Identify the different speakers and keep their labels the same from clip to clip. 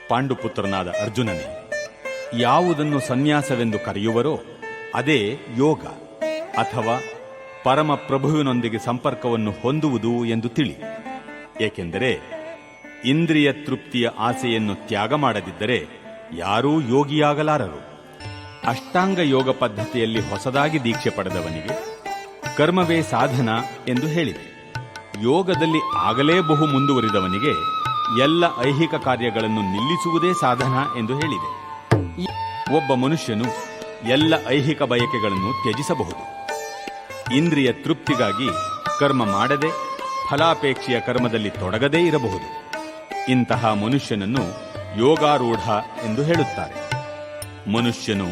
Speaker 1: ಪಾಂಡುಪುತ್ರನಾದ ಅರ್ಜುನನೇ, ಯಾವುದನ್ನು ಸನ್ಯಾಸವೆಂದು ಕರೆಯುವರೋ ಅದೇ ಯೋಗ ಅಥವಾ ಪರಮಪ್ರಭುವಿನೊಂದಿಗೆ ಸಂಪರ್ಕವನ್ನು ಹೊಂದುವುದು ಎಂದು ತಿಳಿ. ಏಕೆಂದರೆ ಇಂದ್ರಿಯ ತೃಪ್ತಿಯ ಆಸೆಯನ್ನು ತ್ಯಾಗ ಮಾಡದಿದ್ದರೆ ಯಾರೂ ಯೋಗಿಯಾಗಲಾರರು. ಅಷ್ಟಾಂಗ ಯೋಗ ಪದ್ಧತಿಯಲ್ಲಿ ಹೊಸದಾಗಿ ದೀಕ್ಷೆ ಪಡೆದವನಿಗೆ ಕರ್ಮವೇ ಸಾಧನ ಎಂದು ಹೇಳಿದೆ. ಯೋಗದಲ್ಲಿ ಆಗಲೇ ಬಹು ಮುಂದುವರಿದವನಿಗೆ ಎಲ್ಲ ಐಹಿಕ ಕಾರ್ಯಗಳನ್ನು ನಿಲ್ಲಿಸುವುದೇ ಸಾಧನ ಎಂದು ಹೇಳಿದೆ. ಒಬ್ಬ ಮನುಷ್ಯನು ಎಲ್ಲ ಐಹಿಕ ಬಯಕೆಗಳನ್ನು ತ್ಯಜಿಸಬಹುದು. ಇಂದ್ರಿಯ ತೃಪ್ತಿಗಾಗಿ ಕರ್ಮ ಮಾಡದೆ ಫಲಾಪೇಕ್ಷೆಯ ಕರ್ಮದಲ್ಲಿ ತೊಡಗದೇ ಇರಬಹುದು. ಇಂತಹ ಮನುಷ್ಯನನ್ನು ಯೋಗಾರೂಢ ಎಂದು ಹೇಳುತ್ತಾರೆ. ಮನುಷ್ಯನು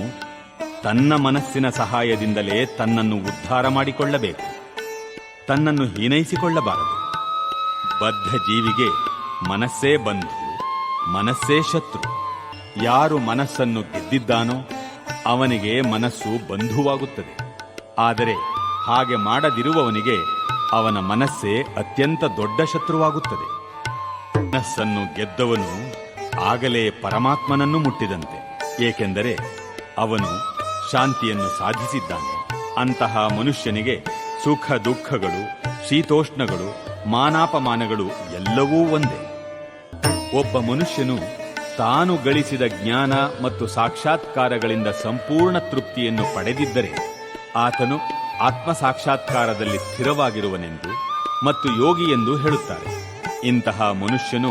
Speaker 1: ತನ್ನ ಮನಸ್ಸಿನ ಸಹಾಯದಿಂದಲೇ ತನ್ನನ್ನು ಉದ್ಧಾರ ಮಾಡಿಕೊಳ್ಳಬೇಕು. ತನ್ನನ್ನು ಹೀನೈಸಿಕೊಳ್ಳಬಾರದು. ಬದ್ಧ ಜೀವಿಗೆ ಮನಸ್ಸೇ ಬಂಧು, ಮನಸ್ಸೇ ಶತ್ರು. ಯಾರು ಮನಸ್ಸನ್ನು ಗೆದ್ದಿದ್ದಾನೋ ಅವನಿಗೆ ಮನಸ್ಸು ಬಂಧುವಾಗುತ್ತದೆ. ಆದರೆ ಹಾಗೆ ಮಾಡದಿರುವವನಿಗೆ ಅವನ ಮನಸ್ಸೇ ಅತ್ಯಂತ ದೊಡ್ಡ ಶತ್ರುವಾಗುತ್ತದೆ. ಮನಸ್ಸನ್ನು ಗೆದ್ದವನು ಆಗಲೇ ಪರಮಾತ್ಮನನ್ನು ಮುಟ್ಟಿದಂತೆ, ಏಕೆಂದರೆ ಅವನು ಶಾಂತಿಯನ್ನು ಸಾಧಿಸಿದ್ದಾನೆ. ಅಂತಹ ಮನುಷ್ಯನಿಗೆ ಸುಖ ದುಃಖಗಳು, ಶೀತೋಷ್ಣಗಳು, ಮಾನಾಪಮಾನಗಳು ಎಲ್ಲವೂ ಒಂದೇ. ಒಬ್ಬ ಮನುಷ್ಯನು ತಾನು ಗಳಿಸಿದ ಜ್ಞಾನ ಮತ್ತು ಸಾಕ್ಷಾತ್ಕಾರಗಳಿಂದ ಸಂಪೂರ್ಣ ತೃಪ್ತಿಯನ್ನು ಪಡೆದಿದ್ದರೆ ಆತನು ಆತ್ಮ ಸಾಕ್ಷಾತ್ಕಾರದಲ್ಲಿ ಸ್ಥಿರವಾಗಿರುವನೆಂದು ಮತ್ತು ಯೋಗಿ ಎಂದು ಹೇಳುತ್ತಾರೆ. ಇಂತಹ ಮನುಷ್ಯನು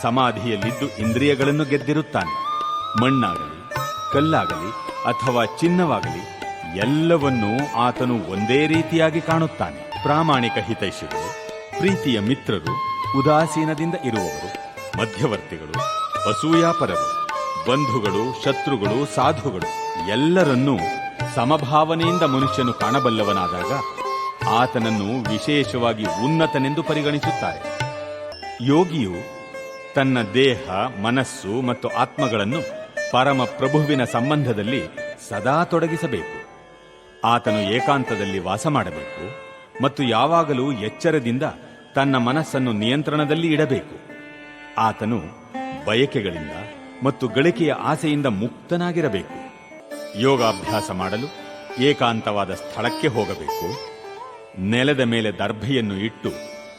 Speaker 1: ಸಮಾಧಿಯಲ್ಲಿದ್ದು ಇಂದ್ರಿಯಗಳನ್ನು ಗೆದ್ದಿರುತ್ತಾನೆ. ಮಣ್ಣಾಗಲಿ, ಕಲ್ಲಾಗಲಿ ಅಥವಾ ಚಿನ್ನವಾಗಲಿ ಎಲ್ಲವನ್ನೂ ಆತನು ಒಂದೇ ರೀತಿಯಾಗಿ ಕಾಣುತ್ತಾನೆ. ಪ್ರಾಮಾಣಿಕ ಹಿತೈಷಿಗಳು, ಪ್ರೀತಿಯ ಮಿತ್ರರು, ಉದಾಸೀನದಿಂದ ಇರುವವರು, ಮಧ್ಯವರ್ತಿಗಳು, ಅಸೂಯಾಪರರು, ಬಂಧುಗಳು, ಶತ್ರುಗಳು, ಸಾಧುಗಳು ಎಲ್ಲರನ್ನೂ ಸಮಭಾವನೆಯಿಂದ ಮನುಷ್ಯನು ಕಾಣಬಲ್ಲವನಾದಾಗ ಆತನನ್ನು ವಿಶೇಷವಾಗಿ ಉನ್ನತನೆಂದು ಪರಿಗಣಿಸುತ್ತಾರೆ. ಯೋಗಿಯು ತನ್ನ ದೇಹ, ಮನಸ್ಸು ಮತ್ತು ಆತ್ಮಗಳನ್ನು ಪರಮ ಪ್ರಭುವಿನ ಸಂಬಂಧದಲ್ಲಿ ಸದಾ ತೊಡಗಿಸಬೇಕು. ಆತನು ಏಕಾಂತದಲ್ಲಿ ವಾಸ ಮಾಡಬೇಕು ಮತ್ತು ಯಾವಾಗಲೂ ಎಚ್ಚರದಿಂದ ತನ್ನ ಮನಸ್ಸನ್ನು ನಿಯಂತ್ರಣದಲ್ಲಿ ಇಡಬೇಕು. ಆತನು ಬಯಕೆಗಳಿಂದ ಮತ್ತು ಗಳಿಕೆಯ ಆಸೆಯಿಂದ ಮುಕ್ತನಾಗಿರಬೇಕು. ಯೋಗಾಭ್ಯಾಸ ಮಾಡಲು ಏಕಾಂತವಾದ ಸ್ಥಳಕ್ಕೆ ಹೋಗಬೇಕು. ನೆಲದ ಮೇಲೆ ದರ್ಭೆಯನ್ನು ಇಟ್ಟು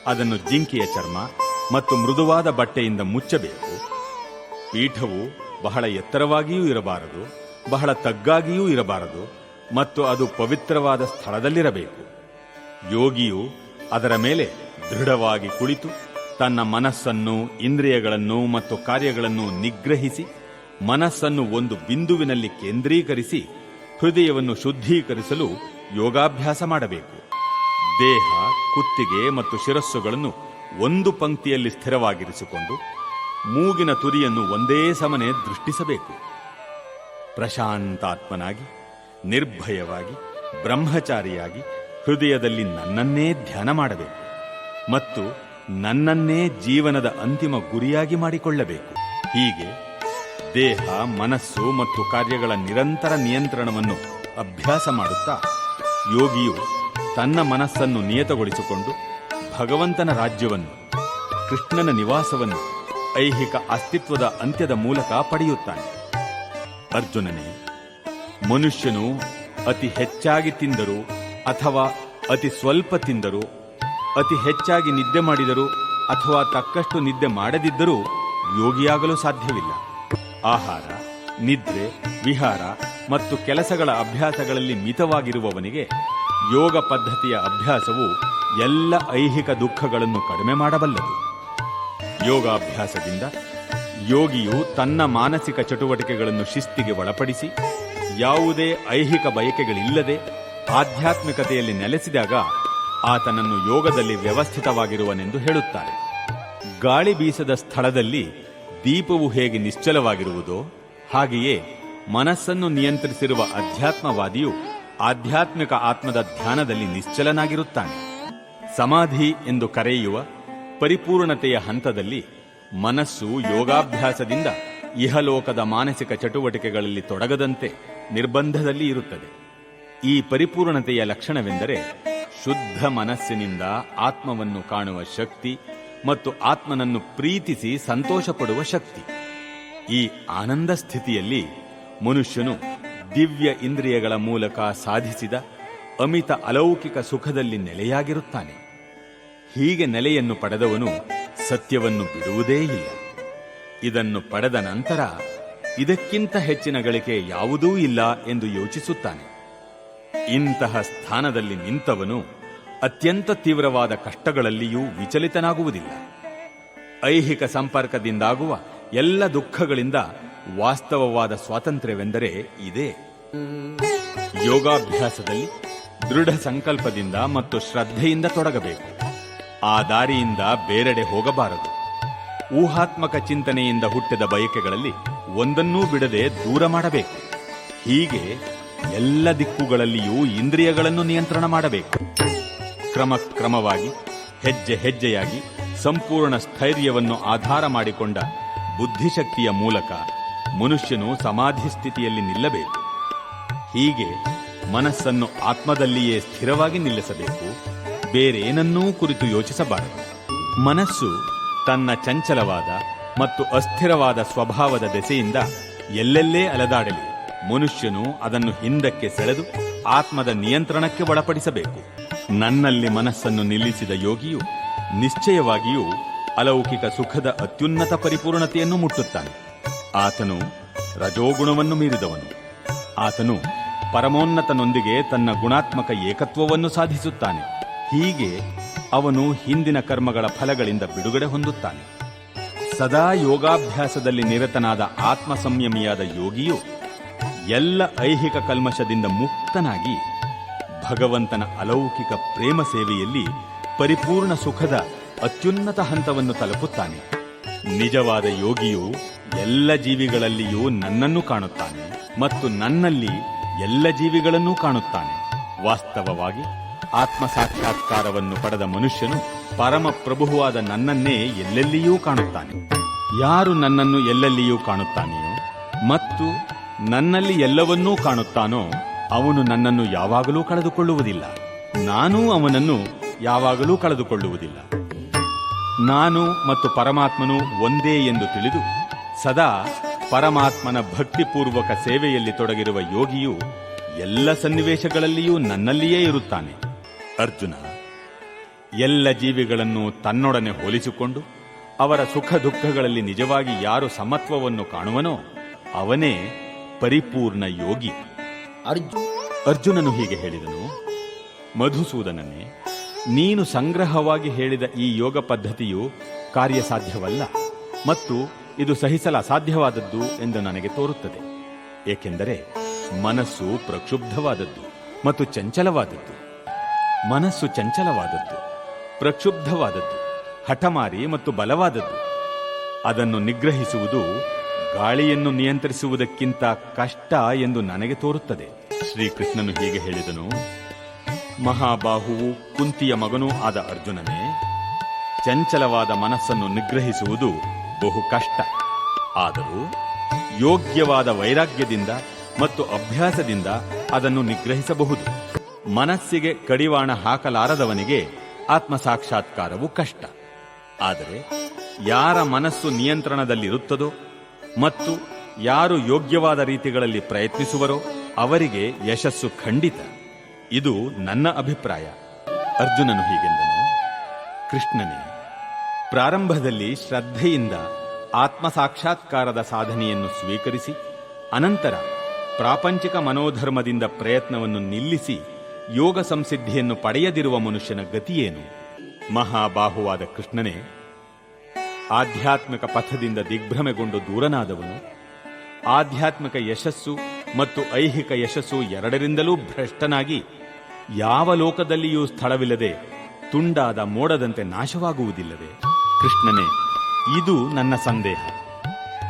Speaker 1: ಅದನ್ನು ಜಿಂಕೆಯ ಚರ್ಮ ಮತ್ತು ಮೃದುವಾದ ಬಟ್ಟೆಯಿಂದ ಮುಚ್ಚಬೇಕು. ಪೀಠವು ಬಹಳ ಎತ್ತರವಾಗಿಯೂ ಇರಬಾರದು, ಬಹಳ ತಗ್ಗಾಗಿಯೂ ಇರಬಾರದು ಮತ್ತು ಅದು ಪವಿತ್ರವಾದ ಸ್ಥಳದಲ್ಲಿರಬೇಕು. ಯೋಗಿಯು ಅದರ ಮೇಲೆ ದೃಢವಾಗಿ ಕುಳಿತು ತನ್ನ ಮನಸ್ಸನ್ನು, ಇಂದ್ರಿಯಗಳನ್ನು ಮತ್ತು ಕಾರ್ಯಗಳನ್ನು ನಿಗ್ರಹಿಸಿ ಮನಸ್ಸನ್ನು ಒಂದು ಬಿಂದುವಿನಲ್ಲಿ ಕೇಂದ್ರೀಕರಿಸಿ ಹೃದಯವನ್ನು ಶುದ್ಧೀಕರಿಸಲು ಯೋಗಾಭ್ಯಾಸ ಮಾಡಬೇಕು. ದೇಹ, ಕುತ್ತಿಗೆ ಮತ್ತು ಶಿರಸ್ಸುಗಳನ್ನು ಒಂದು ಪಂಕ್ತಿಯಲ್ಲಿ ಸ್ಥಿರವಾಗಿರಿಸಿಕೊಂಡು ಮೂಗಿನ ತುದಿಯನ್ನು ಒಂದೇ ಸಮನೆ ದೃಷ್ಟಿಸಬೇಕು. ಪ್ರಶಾಂತಾತ್ಮನಾಗಿ, ನಿರ್ಭಯವಾಗಿ, ಬ್ರಹ್ಮಚಾರಿಯಾಗಿ ಹೃದಯದಲ್ಲಿ ನನ್ನನ್ನೇ ಧ್ಯಾನ ಮಾಡಬೇಕು ಮತ್ತು ನನ್ನನ್ನೇ ಜೀವನದ ಅಂತಿಮ ಗುರಿಯಾಗಿ ಮಾಡಿಕೊಳ್ಳಬೇಕು. ಹೀಗೆ ದೇಹ, ಮನಸ್ಸು ಮತ್ತು ಕಾರ್ಯಗಳ ನಿರಂತರ ನಿಯಂತ್ರಣವನ್ನು ಅಭ್ಯಾಸ ಮಾಡುತ್ತಾ ಯೋಗಿಯು ತನ್ನ ಮನಸ್ಸನ್ನು ನಿಯತಗೊಳಿಸಿಕೊಂಡು ಭಗವಂತನ ರಾಜ್ಯವನ್ನು, ಕೃಷ್ಣನ ನಿವಾಸವನ್ನು ಐಹಿಕ ಅಸ್ತಿತ್ವದ ಅಂತ್ಯದ ಮೂಲಕ ಪಡೆಯುತ್ತಾನೆ. ಅರ್ಜುನನೇ, ಮನುಷ್ಯನು ಅತಿ ಹೆಚ್ಚಾಗಿ ತಿಂದರೂ ಅಥವಾ ಅತಿ ಸ್ವಲ್ಪ ತಿಂದರೂ, ಅತಿ ಹೆಚ್ಚಾಗಿ ನಿದ್ದೆ ಮಾಡಿದರೂ ಅಥವಾ ತಕ್ಕಷ್ಟು ನಿದ್ದೆ ಮಾಡದಿದ್ದರೂ ಯೋಗಿಯಾಗಲು ಸಾಧ್ಯವಿಲ್ಲ. ಆಹಾರ, ನಿದ್ರೆ, ವಿಹಾರ ಮತ್ತು ಕೆಲಸಗಳ ಅಭ್ಯಾಸಗಳಲ್ಲಿ ಮಿತವಾಗಿರುವವನಿಗೆ ಯೋಗ ಪದ್ಧತಿಯ ಅಭ್ಯಾಸವು ಎಲ್ಲ ಐಹಿಕ ದುಃಖಗಳನ್ನು ಕಡಿಮೆ ಮಾಡಬಲ್ಲದು. ಯೋಗಾಭ್ಯಾಸದಿಂದ ಯೋಗಿಯು ತನ್ನ ಮಾನಸಿಕ ಚಟುವಟಿಕೆಗಳನ್ನು ಶಿಸ್ತಿಗೆ ಒಳಪಡಿಸಿ ಯಾವುದೇ ಐಹಿಕ ಬಯಕೆಗಳಿಲ್ಲದೆ ಆಧ್ಯಾತ್ಮಿಕತೆಯಲ್ಲಿ ನೆಲೆಸಿದಾಗ ಆತನನ್ನು ಯೋಗದಲ್ಲಿ ವ್ಯವಸ್ಥಿತವಾಗಿರುವನೆಂದು ಹೇಳುತ್ತಾರೆ. ಗಾಳಿ ಬೀಸದ ಸ್ಥಳದಲ್ಲಿ ದೀಪವು ಹೇಗೆ ನಿಶ್ಚಲವಾಗಿರುವುದೋ ಹಾಗೆಯೇ ಮನಸ್ಸನ್ನು ನಿಯಂತ್ರಿಸಿರುವ ಅಧ್ಯಾತ್ಮವಾದಿಯು ಆಧ್ಯಾತ್ಮಿಕ ಆತ್ಮದ ಧ್ಯಾನದಲ್ಲಿ ನಿಶ್ಚಲನಾಗಿರುತ್ತಾನೆ. ಸಮಾಧಿ ಎಂದು ಕರೆಯುವ ಪರಿಪೂರ್ಣತೆಯ ಹಂತದಲ್ಲಿ ಮನಸ್ಸು ಯೋಗಾಭ್ಯಾಸದಿಂದ ಇಹಲೋಕದ ಮಾನಸಿಕ ಚಟುವಟಿಕೆಗಳಲ್ಲಿ ತೊಡಗದಂತೆ ನಿರ್ಬಂಧದಲ್ಲಿ ಇರುತ್ತದೆ. ಈ ಪರಿಪೂರ್ಣತೆಯ ಲಕ್ಷಣವೆಂದರೆ ಶುದ್ಧ ಮನಸ್ಸಿನಿಂದ ಆತ್ಮವನ್ನು ಕಾಣುವ ಶಕ್ತಿ ಮತ್ತು ಆತ್ಮನನ್ನು ಪ್ರೀತಿಸಿ ಸಂತೋಷಪಡುವ ಶಕ್ತಿ. ಈ ಆನಂದ ಸ್ಥಿತಿಯಲ್ಲಿ ಮನುಷ್ಯನು ದಿವ್ಯ ಇಂದ್ರಿಯಗಳ ಮೂಲಕ ಸಾಧಿಸಿದ ಅಮಿತ ಅಲೌಕಿಕ ಸುಖದಲ್ಲಿ ನೆಲೆಯಾಗಿರುತ್ತಾನೆ. ಹೀಗೆ ನೆಲೆಯನ್ನು ಪಡೆದವನು ಸತ್ಯವನ್ನು ಬಿಡುವುದೇ ಇಲ್ಲ. ಇದನ್ನು ಪಡೆದ ನಂತರ ಇದಕ್ಕಿಂತ ಹೆಚ್ಚಿನ ಗಳಿಕೆ ಯಾವುದೂ ಇಲ್ಲ ಎಂದು ಯೋಚಿಸುತ್ತಾನೆ. ಇಂತಹ ಸ್ಥಾನದಲ್ಲಿ ನಿಂತವನು ಅತ್ಯಂತ ತೀವ್ರವಾದ ಕಷ್ಟಗಳಲ್ಲಿಯೂ ವಿಚಲಿತನಾಗುವುದಿಲ್ಲ. ಐಹಿಕ ಸಂಪರ್ಕದಿಂದಾಗುವ ಎಲ್ಲ ದುಃಖಗಳಿಂದ ವಾಸ್ತವವಾದ ಸ್ವಾತಂತ್ರ್ಯವೆಂದರೆ ಇದೇ. ಯೋಗಾಭ್ಯಾಸದಲ್ಲಿ ದೃಢ ಸಂಕಲ್ಪದಿಂದ ಮತ್ತು ಶ್ರದ್ಧೆಯಿಂದ ತೊಡಗಬೇಕು. ಆ ದಾರಿಯಿಂದ ಬೇರೆಡೆ ಹೋಗಬಾರದು. ಊಹಾತ್ಮಕ ಚಿಂತನೆಯಿಂದ ಹುಟ್ಟಿದ ಬಯಕೆಗಳಲ್ಲಿ ಒಂದನ್ನೂ ಬಿಡದೆ ದೂರ ಮಾಡಬೇಕು. ಹೀಗೆ ಎಲ್ಲ ದಿಕ್ಕುಗಳಲ್ಲಿಯೂ ಇಂದ್ರಿಯಗಳನ್ನು ನಿಯಂತ್ರಣ ಮಾಡಬೇಕು. ಕ್ರಮವಾಗಿ ಹೆಜ್ಜೆ ಹೆಜ್ಜೆಯಾಗಿ ಸಂಪೂರ್ಣ ಸ್ಥೈರ್ಯವನ್ನು ಆಧಾರ ಮಾಡಿಕೊಂಡ ಬುದ್ಧಿಶಕ್ತಿಯ ಮೂಲಕ ಮನುಷ್ಯನು ಸಮಾಧಿ ಸ್ಥಿತಿಯಲ್ಲಿ ನಿಲ್ಲಬೇಕು. ಹೀಗೆ ಮನಸ್ಸನ್ನು ಆತ್ಮದಲ್ಲಿಯೇ ಸ್ಥಿರವಾಗಿ ನಿಲ್ಲಿಸಬೇಕು. ಬೇರೇನನ್ನೂ ಕುರಿತು ಯೋಚಿಸಬಾರದು. ಮನಸ್ಸು ತನ್ನ ಚಂಚಲವಾದ ಮತ್ತು ಅಸ್ಥಿರವಾದ ಸ್ವಭಾವದ ದೆಸೆಯಿಂದ ಎಲ್ಲೆಲ್ಲೇ ಅಲೆದಾಡಲಿ ಮನುಷ್ಯನು ಅದನ್ನು ಹಿಂದಕ್ಕೆ ಸೆಳೆದು ಆತ್ಮದ ನಿಯಂತ್ರಣಕ್ಕೆ ಒಳಪಡಿಸಬೇಕು. ನನ್ನಲ್ಲಿ ಮನಸ್ಸನ್ನು ನಿಲ್ಲಿಸಿದ ಯೋಗಿಯು ನಿಶ್ಚಯವಾಗಿಯೂ ಅಲೌಕಿಕ ಸುಖದ ಅತ್ಯುನ್ನತ ಪರಿಪೂರ್ಣತೆಯನ್ನು ಮುಟ್ಟುತ್ತಾನೆ. ಆತನು ರಜೋಗುಣವನ್ನು ಮೀರಿದವನು. ಆತನು ಪರಮೋನ್ನತನೊಂದಿಗೆ ತನ್ನ ಗುಣಾತ್ಮಕ ಏಕತ್ವವನ್ನು ಸಾಧಿಸುತ್ತಾನೆ. ಹೀಗೆ ಅವನು ಹಿಂದಿನ ಕರ್ಮಗಳ ಫಲಗಳಿಂದ ಬಿಡುಗಡೆ ಹೊಂದುತ್ತಾನೆ. ಸದಾ ಯೋಗಾಭ್ಯಾಸದಲ್ಲಿ ನಿರತನಾದ ಆತ್ಮ ಸಂಯಮಿಯಾದ ಯೋಗಿಯು ಎಲ್ಲ ಐಹಿಕ ಕಲ್ಮಶದಿಂದ ಮುಕ್ತನಾಗಿ ಭಗವಂತನ ಅಲೌಕಿಕ ಪ್ರೇಮ ಸೇವೆಯಲ್ಲಿ ಪರಿಪೂರ್ಣ ಸುಖದ ಅತ್ಯುನ್ನತ ಹಂತವನ್ನು ತಲುಪುತ್ತಾನೆ. ನಿಜವಾದ ಯೋಗಿಯು ಎಲ್ಲ ಜೀವಿಗಳಲ್ಲಿಯೂ ನನ್ನನ್ನು ಕಾಣುತ್ತಾನೆ ಮತ್ತು ನನ್ನಲ್ಲಿ ಎಲ್ಲ ಜೀವಿಗಳನ್ನೂ ಕಾಣುತ್ತಾನೆ. ವಾಸ್ತವವಾಗಿ ಆತ್ಮ ಸಾಕ್ಷಾತ್ಕಾರವನ್ನು ಪಡೆದ ಮನುಷ್ಯನು ಪರಮ ಪ್ರಭುವಾದ ನನ್ನನ್ನೇ ಎಲ್ಲೆಲ್ಲಿಯೂ ಕಾಣುತ್ತಾನೆ. ಯಾರು ನನ್ನನ್ನು ಎಲ್ಲೆಲ್ಲಿಯೂ ಕಾಣುತ್ತಾನೆಯೋ ಮತ್ತು ನನ್ನಲ್ಲಿ ಎಲ್ಲವನ್ನೂ ಕಾಣುತ್ತಾನೋ ಅವನು ನನ್ನನ್ನು ಯಾವಾಗಲೂ ಕಳೆದುಕೊಳ್ಳುವುದಿಲ್ಲ. ನಾನೂ ಅವನನ್ನು ಯಾವಾಗಲೂ ಕಳೆದುಕೊಳ್ಳುವುದಿಲ್ಲ. ನಾನು ಮತ್ತು ಪರಮಾತ್ಮನು ಒಂದೇ ಎಂದು ತಿಳಿದು ಸದಾ ಪರಮಾತ್ಮನ ಭಕ್ತಿಪೂರ್ವಕ ಸೇವೆಯಲ್ಲಿ ತೊಡಗಿರುವ ಯೋಗಿಯು ಎಲ್ಲ ಸನ್ನಿವೇಶಗಳಲ್ಲಿಯೂ ನನ್ನಲ್ಲಿಯೇ ಇರುತ್ತಾನೆ. ಅರ್ಜುನ, ಎಲ್ಲ ಜೀವಿಗಳನ್ನು ತನ್ನೊಡನೆ ಹೋಲಿಸಿಕೊಂಡು ಅವರ ಸುಖ ದುಃಖಗಳಲ್ಲಿ ನಿಜವಾಗಿ ಯಾರು ಸಮತ್ವವನ್ನು ಕಾಣುವನೋ ಅವನೇ ಪರಿಪೂರ್ಣ ಯೋಗಿ. ಅರ್ಜುನನು ಹೀಗೆ ಹೇಳಿದನು. ಮಧುಸೂದನನೇ, ನೀನು ಸಂಗ್ರಹವಾಗಿ ಹೇಳಿದ ಈ ಯೋಗ ಪದ್ಧತಿಯು ಕಾರ್ಯಸಾಧ್ಯವಲ್ಲ ಮತ್ತು ಇದು ಸಹಿಸಲು ಅಸಾಧ್ಯವಾದದ್ದು ಎಂದು ನನಗೆ ತೋರುತ್ತದೆ. ಏಕೆಂದರೆ ಮನಸ್ಸು ಪ್ರಕ್ಷುಬ್ಧವಾದದ್ದು ಮತ್ತು ಚಂಚಲವಾದದ್ದು. ಮನಸ್ಸು ಚಂಚಲವಾದದ್ದು, ಪ್ರಕ್ಷುಬ್ಧವಾದದ್ದು, ಹಠಮಾರಿ ಮತ್ತು ಬಲವಾದದ್ದು. ಅದನ್ನು ನಿಗ್ರಹಿಸುವುದು ಗಾಳಿಯನ್ನು ನಿಯಂತ್ರಿಸುವುದಕ್ಕಿಂತ ಕಷ್ಟ ಎಂದು ನನಗೆ ತೋರುತ್ತದೆ. ಶ್ರೀಕೃಷ್ಣನು ಹೀಗೆ ಹೇಳಿದನು. ಮಹಾಬಾಹುವು ಕುಂತಿಯ ಮಗನೂ ಆದ ಅರ್ಜುನನೇ, ಚಂಚಲವಾದ ಮನಸ್ಸನ್ನು ನಿಗ್ರಹಿಸುವುದು ಬಹು ಕಷ್ಟ. ಆದರೂ ಯೋಗ್ಯವಾದ ವೈರಾಗ್ಯದಿಂದ ಮತ್ತು ಅಭ್ಯಾಸದಿಂದ ಅದನ್ನು ನಿಗ್ರಹಿಸಬಹುದು. ಮನಸ್ಸಿಗೆ ಕಡಿವಾಣ ಹಾಕಲಾರದವನಿಗೆ ಆತ್ಮ ಸಾಕ್ಷಾತ್ಕಾರವು ಕಷ್ಟ. ಆದರೆ ಯಾರ ಮನಸ್ಸು ನಿಯಂತ್ರಣದಲ್ಲಿರುತ್ತದೋ ಮತ್ತು ಯಾರು ಯೋಗ್ಯವಾದ ರೀತಿಗಳಲ್ಲಿ ಪ್ರಯತ್ನಿಸುವರೋ ಅವರಿಗೆ ಯಶಸ್ಸು ಖಂಡಿತ. ಇದು ನನ್ನ ಅಭಿಪ್ರಾಯ. ಅರ್ಜುನನು ಹೀಗೆಂದನು. ಕೃಷ್ಣನೇ, ಪ್ರಾರಂಭದಲ್ಲಿ ಶ್ರದ್ಧೆಯಿಂದ ಆತ್ಮ ಸಾಕ್ಷಾತ್ಕಾರದ ಸಾಧನೆಯನ್ನು ಸ್ವೀಕರಿಸಿ ಅನಂತರ ಪ್ರಾಪಂಚಿಕ ಮನೋಧರ್ಮದಿಂದ ಪ್ರಯತ್ನವನ್ನು ನಿಲ್ಲಿಸಿ ಯೋಗ ಸಂಸಿದ್ಧಿಯನ್ನು ಪಡೆಯದಿರುವ ಮನುಷ್ಯನ ಗತಿಯೇನು? ಮಹಾಬಾಹುವಾದ ಕೃಷ್ಣನೇ, ಆಧ್ಯಾತ್ಮಿಕ ಪಥದಿಂದ ದಿಗ್ಭ್ರಮೆಗೊಂಡು ದೂರನಾದವನು ಆಧ್ಯಾತ್ಮಿಕ ಯಶಸ್ಸು ಮತ್ತು ಐಹಿಕ ಯಶಸ್ಸು ಎರಡರಿಂದಲೂ ಭ್ರಷ್ಟನಾಗಿ ಯಾವ ಲೋಕದಲ್ಲಿಯೂ ಸ್ಥಳವಿಲ್ಲದೆ ತುಂಡಾದ ಮೋಡದಂತೆ ನಾಶವಾಗುವುದಿಲ್ಲವೇ? ಕೃಷ್ಣನೇ, ಇದು ನನ್ನ ಸಂದೇಹ.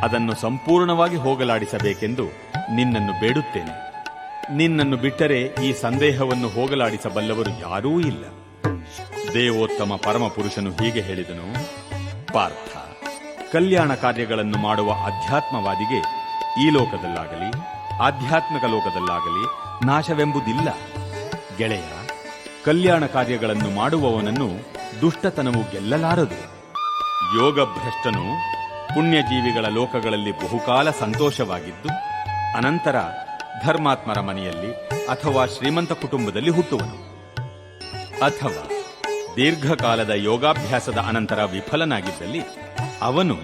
Speaker 1: ಅದನ್ನು ಸಂಪೂರ್ಣವಾಗಿ ಹೋಗಲಾಡಿಸಬೇಕೆಂದು ನಿನ್ನನ್ನು ಬೇಡುತ್ತೇನೆ. ನಿನ್ನನ್ನು ಬಿಟ್ಟರೆ ಈ ಸಂದೇಹವನ್ನು ಹೋಗಲಾಡಿಸಬಲ್ಲವರು ಯಾರೂ ಇಲ್ಲ. ದೇವೋತ್ತಮ ಪರಮಪುರುಷನು ಹೀಗೆ ಹೇಳಿದನು. ಪಾರ್ಥ, ಕಲ್ಯಾಣ ಕಾರ್ಯಗಳನ್ನು ಮಾಡುವ ಅಧ್ಯಾತ್ಮವಾದಿಗೆ ಈ ಲೋಕದಲ್ಲಾಗಲಿ ಆಧ್ಯಾತ್ಮಿಕ ಲೋಕದಲ್ಲಾಗಲಿ ನಾಶವೆಂಬುದಿಲ್ಲ. ಗೆಳೆಯ, ಕಲ್ಯಾಣ ಕಾರ್ಯಗಳನ್ನು ಮಾಡುವವನನ್ನು ದುಷ್ಟತನವು ಗೆಲ್ಲಲಾರದು. ಯೋಗಭ್ರಷ್ಟನು ಪುಣ್ಯಜೀವಿಗಳ ಲೋಕಗಳಲ್ಲಿ ಬಹುಕಾಲ ಸಂತೋಷವಾಗಿದ್ದು ಅನಂತರ ಧರ್ಮಾತ್ಮರ ಮನೆಯಲ್ಲಿ ಅಥವಾ ಶ್ರೀಮಂತ ಕುಟುಂಬದಲ್ಲಿ ಹುಟ್ಟುವನು. ಅಥವಾ ದೀರ್ಘಕಾಲದ ಯೋಗಾಭ್ಯಾಸದ ಅನಂತರ ವಿಫಲನಾಗಿದ್ದಲ್ಲಿ ಅವನು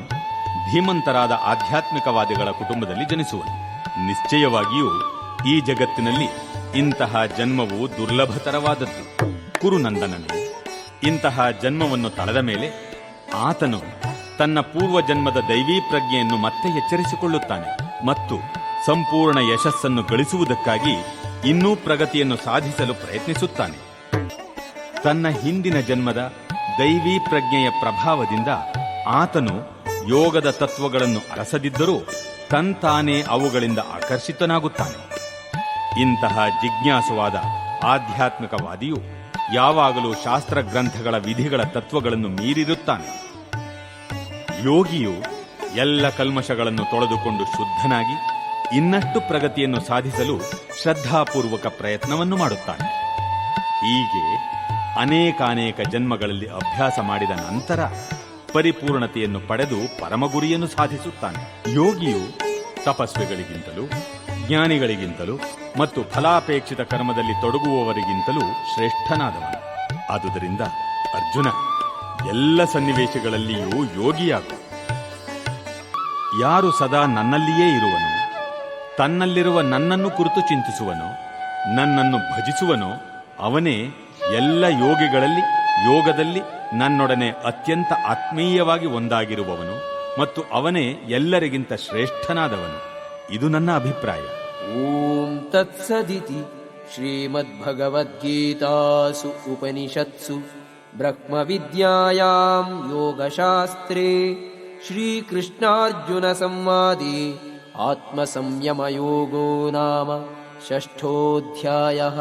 Speaker 1: ಧೀಮಂತರಾದ ಆಧ್ಯಾತ್ಮಿಕವಾದಿಗಳ ಕುಟುಂಬದಲ್ಲಿ ಜನಿಸುವನು. ನಿಶ್ಚಯವಾಗಿಯೂ ಈ ಜಗತ್ತಿನಲ್ಲಿ ಇಂತಹ ಜನ್ಮವು ದುರ್ಲಭತರವಾದದ್ದು. ಕುರುನಂದನನು ಇಂತಹ ಜನ್ಮವನ್ನು ತಳೆದ ಮೇಲೆ ಆತನು ತನ್ನ ಪೂರ್ವ ಜನ್ಮದ ದೈವೀ ಪ್ರಜ್ಞೆಯನ್ನು ಮತ್ತೆ ಎಚ್ಚರಿಸಿಕೊಳ್ಳುತ್ತಾನೆ ಮತ್ತು ಸಂಪೂರ್ಣ ಯಶಸ್ಸನ್ನು ಗಳಿಸುವುದಕ್ಕಾಗಿ ಇನ್ನೂ ಪ್ರಗತಿಯನ್ನು ಸಾಧಿಸಲು ಪ್ರಯತ್ನಿಸುತ್ತಾನೆ. ತನ್ನ ಹಿಂದಿನ ಜನ್ಮದ ದೈವೀ ಪ್ರಜ್ಞೆಯ ಪ್ರಭಾವದಿಂದ ಆತನು ಯೋಗದ ತತ್ವಗಳನ್ನು ಅರಸದಿದ್ದರೂ ತಂತಾನೇ ಅವುಗಳಿಂದ ಆಕರ್ಷಿತನಾಗುತ್ತಾನೆ. ಇಂತಹ ಜಿಜ್ಞಾಸುವಾದ ಆಧ್ಯಾತ್ಮಿಕವಾದಿಯು ಯಾವಾಗಲೂ ಶಾಸ್ತ್ರ ಗ್ರಂಥಗಳ ವಿಧಿಗಳ ತತ್ವಗಳನ್ನು ಮೀರಿರುತ್ತಾನೆ. ಯೋಗಿಯು ಎಲ್ಲ ಕಲ್ಮಶಗಳನ್ನು ತೊಳೆದುಕೊಂಡು ಶುದ್ಧನಾಗಿ ಇನ್ನಷ್ಟು ಪ್ರಗತಿಯನ್ನು ಸಾಧಿಸಲು ಶ್ರದ್ಧಾಪೂರ್ವಕ ಪ್ರಯತ್ನವನ್ನು ಮಾಡುತ್ತಾನೆ. ಹೀಗೆ ಅನೇಕಾನೇಕ ಜನ್ಮಗಳಲ್ಲಿ ಅಭ್ಯಾಸ ಮಾಡಿದ ನಂತರ ಪರಿಪೂರ್ಣತೆಯನ್ನು ಪಡೆದು ಪರಮಗುರಿಯನ್ನು ಸಾಧಿಸುತ್ತಾನೆ. ಯೋಗಿಯು ತಪಸ್ವಿಗಳಿಗಿಂತಲೂ ಜ್ಞಾನಿಗಳಿಗಿಂತಲೂ ಮತ್ತು ಫಲಾಪೇಕ್ಷಿತ ಕರ್ಮದಲ್ಲಿ ತೊಡಗುವವರಿಗಿಂತಲೂ ಶ್ರೇಷ್ಠನಾದವನು. ಆದುದರಿಂದ ಅರ್ಜುನ, ಎಲ್ಲ ಸನ್ನಿವೇಶಗಳಲ್ಲಿಯೂ ಯೋಗಿಯಾಗು. ಯಾರು ಸದಾ ನನ್ನಲ್ಲಿಯೇ ಇರುವನು, ತನ್ನಲ್ಲಿರುವ ನನ್ನನ್ನು ಕುರಿತು ಚಿಂತಿಸುವನೋ, ನನ್ನನ್ನು ಭಜಿಸುವನೋ ಅವನೇ ಎಲ್ಲ ಯೋಗದಲ್ಲಿ ನನ್ನೊಡನೆ ಅತ್ಯಂತ ಆತ್ಮೀಯವಾಗಿ ಒಂದಾಗಿರುವವನು ಮತ್ತು ಅವನೇ ಎಲ್ಲರಿಗಿಂತ ಶ್ರೇಷ್ಠನಾದವನು. ಇದು ನನ್ನ ಅಭಿಪ್ರಾಯ.
Speaker 2: ಓಂ ತತ್ಸದಿತಿ ಶ್ರೀಮದ್ಭಗವದ್ಗೀತಾಸು ಉಪನಿಷತ್ಸು ಬ್ರಹ್ಮವಿದ್ಯಾಯಾಂ ಯೋಗಶಾಸ್ತ್ರೇ ಶ್ರೀಕೃಷ್ಣಾರ್ಜುನ ಸಂವಾದೇ ಆತ್ಮಸಂಯಮಯೋಗೋ ನಾಮ ಷಷ್ಠೋಧ್ಯಾಯಃ.